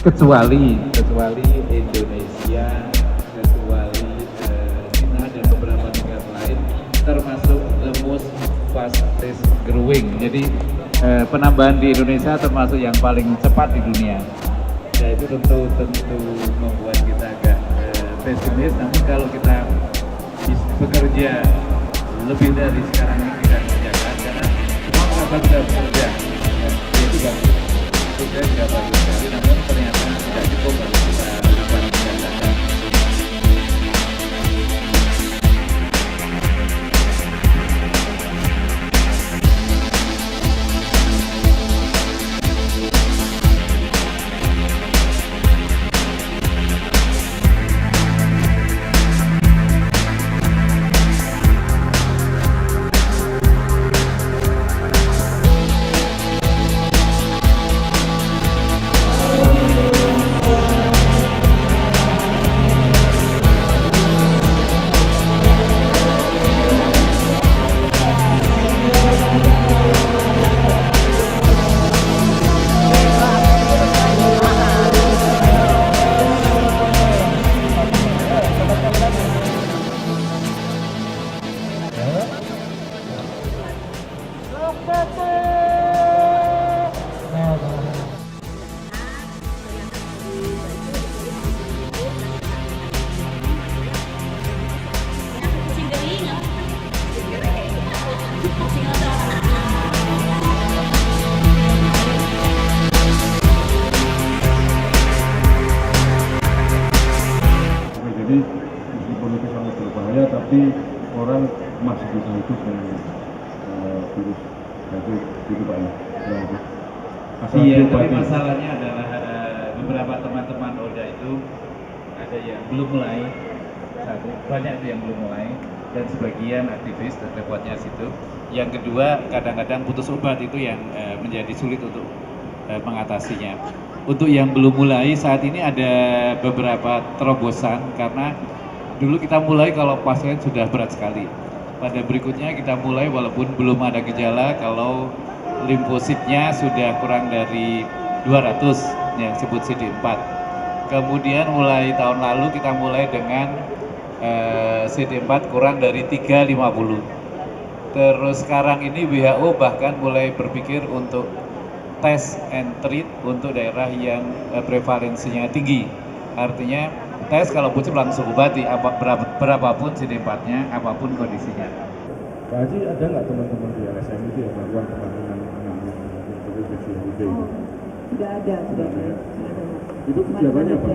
kecuali Indonesia, kecuali China dan beberapa negara lain, termasuk the most fastest growing. Jadi penambahan di Indonesia termasuk yang paling cepat di dunia. Ya itu tentu membuat kita agak pesimis. Namun kalau kita bekerja lebih dari sekarang ini kita kerjakan, karena masa kita bekerja itu bagus, sudah tidak bagus sekali, namun ternyata tidak cukup kalau kita lakukan kerjaan. Jadi meskipun itu sangat berbahaya, tapi orang masih bisa hidup dengan virus COVID itu Pak ya. Iya, tapi masalahnya adalah beberapa teman-teman Oda itu ada yang belum mulai, banyak itu yang belum mulai, dan sebagian aktivis repotnya situ. Yang kedua, kadang-kadang putus obat itu yang menjadi sulit untuk mengatasinya. Untuk yang belum mulai, saat ini ada beberapa terobosan karena dulu kita mulai kalau pasien sudah berat sekali. Pada berikutnya kita mulai walaupun belum ada gejala kalau limfositnya sudah kurang dari 200 yang disebut CD4. Kemudian mulai tahun lalu kita mulai dengan CD4 kurang dari 350. Terus sekarang ini WHO bahkan mulai berpikir untuk test and treat untuk daerah yang prevalensinya tinggi. Artinya tes kalau positif langsung obati berapapun CD4-nya, apapun kondisinya. Pak Haji, ada nggak teman-teman di LSM itu yang melakukan penanganan infeksi HIV? Sudah ada. Itu kegiatannya apa?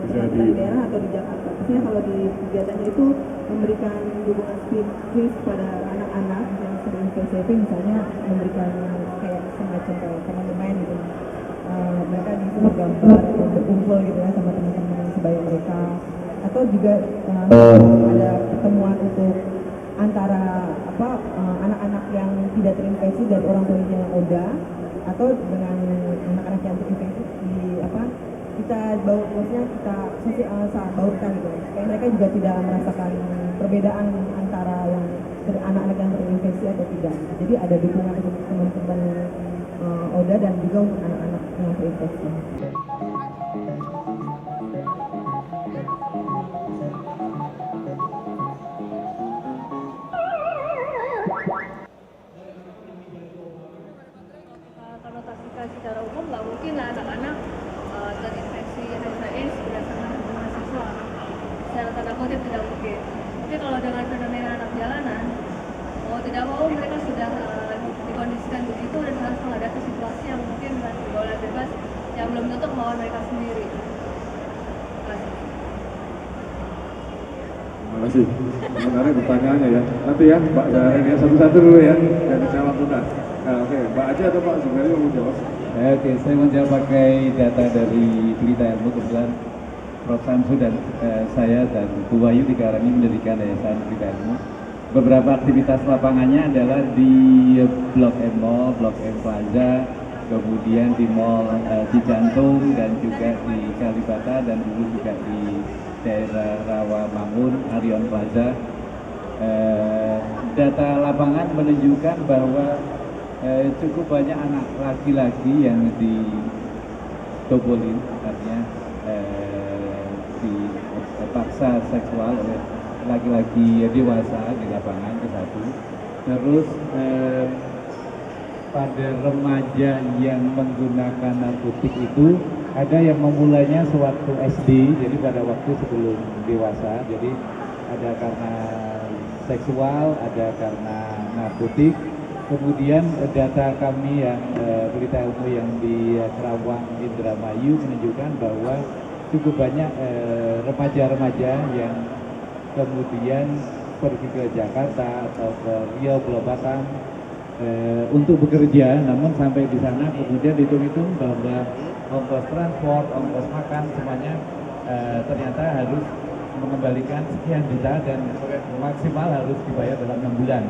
Bisa di daerah atau di Jakarta. Maksudnya kalau di kegiatannya itu memberikan dukungan spesies pada anak-anak yang terinfeksi HIV, misalnya memberikan kayak semacam kayak teman bermain gitu. Mereka disuruh gambar atau berkumpul gitu ya sama teman-teman sebaya mereka, atau juga ada pertemuan untuk antara anak-anak yang tidak terinfeksi dan orang tuanya yang ODA, atau dengan anak-anak yang terinfeksi kita baurkan gitu, supaya mereka juga tidak merasakan perbedaan antara yang anak-anak yang terinfeksi atau tidak. Jadi ada dukungan untuk teman-teman ODA dan juga untuk anak-anak yang terinfeksi. Konotasikan secara umum nggak mungkin lah anak-anak terinfeksi HIV/AIDS berdasarkan mahasiswa. Secara tanda kutip tidak mungkin. Tapi kalau dengan fenomena anak jalanan, mau tidak mau mereka sudah dikondisikan begitu dan harus menghadapi situasi yang mungkin dengan pergaulan bebas yang belum tentu kemauan mereka sendiri. Terima kasih. Sebenarnya pertanyaannya ya. Nanti ya Pak Zahra ya, satu-satu dulu ya, dan dijawab tuntas. Nah, oke, Pak Haji atau Pak Zuberi mau jawab? Oke, saya menjawab pakai data dari Pelita Ilmu. Kebetulan Prof. Samsu dan saya dan Bu Wahyu sekarang ini mendirikan Yayasan Pelita Ilmu. Beberapa aktivitas lapangannya adalah di Blok M Mall, Blok M Plaza, kemudian di Mall Cijantung, dan juga di Kalibata, dan dulu juga di daerah Rawamangun, Arion Plaza. Data lapangan menunjukkan bahwa cukup banyak anak laki-laki yang tobolin, artinya dipaksa seksual oleh laki-laki dewasa di lapangan, ke satu. Terus pada remaja yang menggunakan narkotik itu ada yang memulainya sewaktu SD, jadi pada waktu sebelum dewasa. Jadi ada karena seksual, ada karena narkotik. Kemudian data kami yang berita ilmu yang di Kerawang, Indramayu menunjukkan bahwa cukup banyak remaja-remaja yang kemudian pergi ke Jakarta atau ke Riau, Pulau Batam untuk bekerja, namun sampai di sana kemudian dihitung-hitung bahwa ongkos transport, ongkos makan semuanya ternyata harus mengembalikan sekian juta dan maksimal harus dibayar dalam 6 bulan.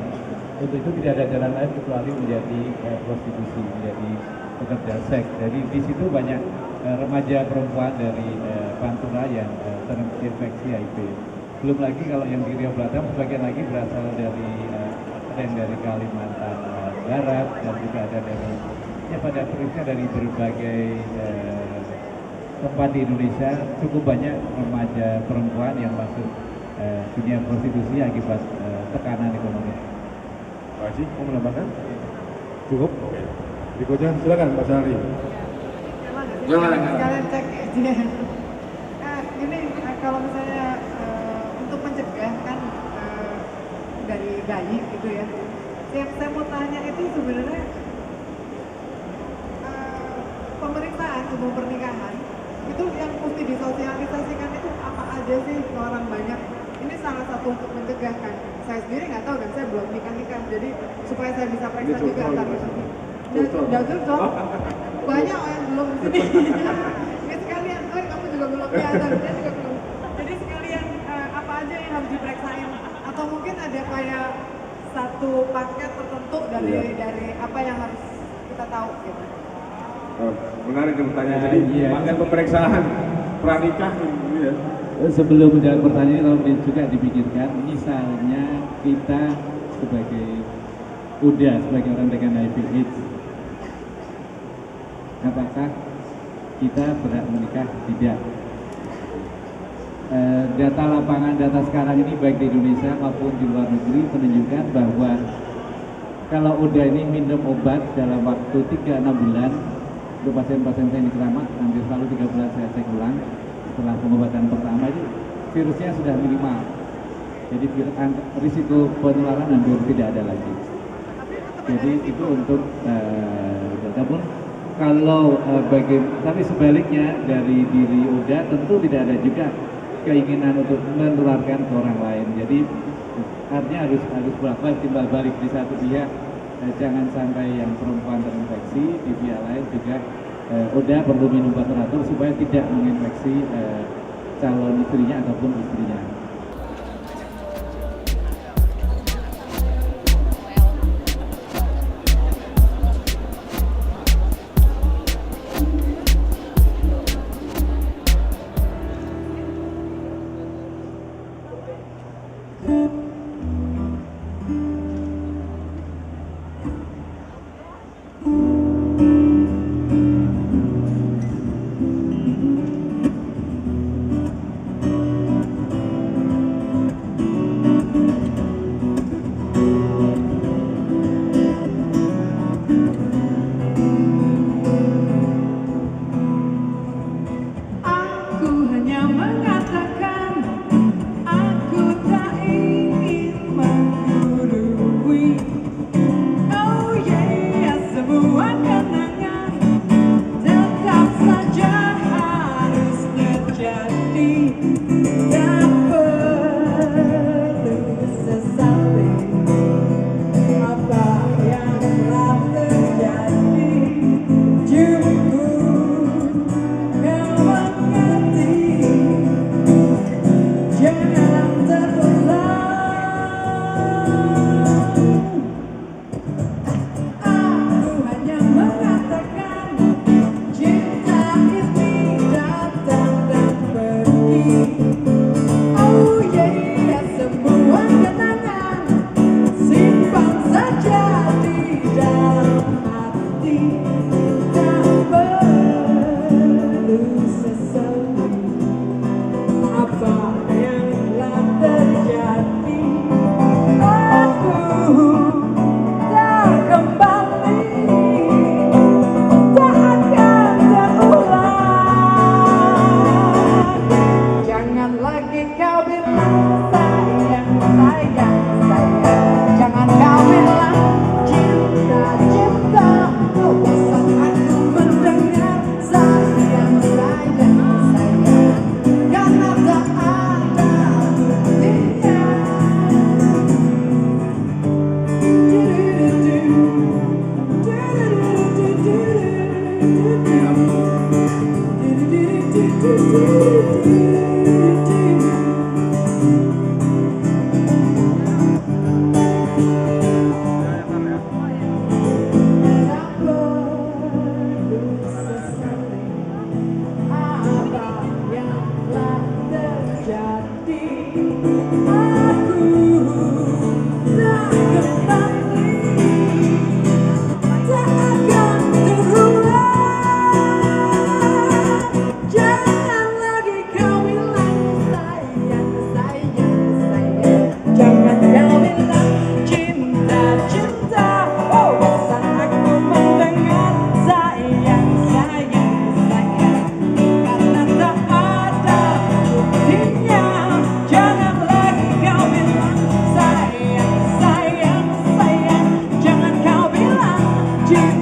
Untuk itu tidak ada jalan lain kecuali menjadi prostitusi, menjadi pekerja seks. Jadi di situ banyak remaja perempuan dari Pantura yang terinfeksi HIV. Belum lagi kalau yang di Riau Batam, sebagian lagi berasal dari ada yang dari Kalimantan Barat dan juga ada dari pada prinsipnya dari berbagai tempat di Indonesia. Cukup banyak remaja perempuan yang masuk dunia prostitusi akibat tekanan ekonomi. Pak Haji, mau menambahkan? Cukup? Oke. Berikutnya silakan Pak Sari. Sekalian cek aja. Ini kalau misalnya untuk mencegah kan dari bayi gitu ya. Yang saya mau tanya itu sebenarnya pemeriksaan sebelum pernikahan itu yang mesti disosialisasikan itu apa aja sih ke orang banyak? Ini salah satu untuk mencegah kan. Saya sendiri nggak tahu dan saya belum nikah, jadi supaya saya bisa periksa juga antar Jatuh banyak yang belum sini. Ya sekalian, kamu juga belum ya, saya juga belum. Jadi sekalian apa aja yang harus diperiksain atau mungkin ada kayak satu paket tertentu dari apa yang harus kita tahu gitu. Oh, menarik pertanyaan. Jadi paket pemeriksaan pranikah ini ya. Sebelum menjawab pertanyaan, kalau juga dipikirkan, misalnya kita sebagai orang dengan HIV/AIDS, apakah kita berhak menikah? Tidak. Data lapangan, data sekarang ini baik di Indonesia maupun di luar negeri menunjukkan bahwa kalau udah ini minum obat dalam waktu 3-6 bulan, untuk pasien-pasien saya ini keramat, hampir selalu 3 bulan saya cek ulang. Setelah pengobatan pertama itu virusnya sudah minimal, jadi risiko penularan hampir tidak ada lagi. Jadi itu untuk namun kalau tapi sebaliknya dari diri Oda tentu tidak ada juga keinginan untuk menularkan ke orang lain. Jadi artinya harus bolak-balik timbal balik, di satu pihak jangan sampai yang perempuan terinfeksi, di pihak lain juga Oda perlu minum obat teratur supaya tidak menginfeksi calon istrinya ataupun istrinya. cinta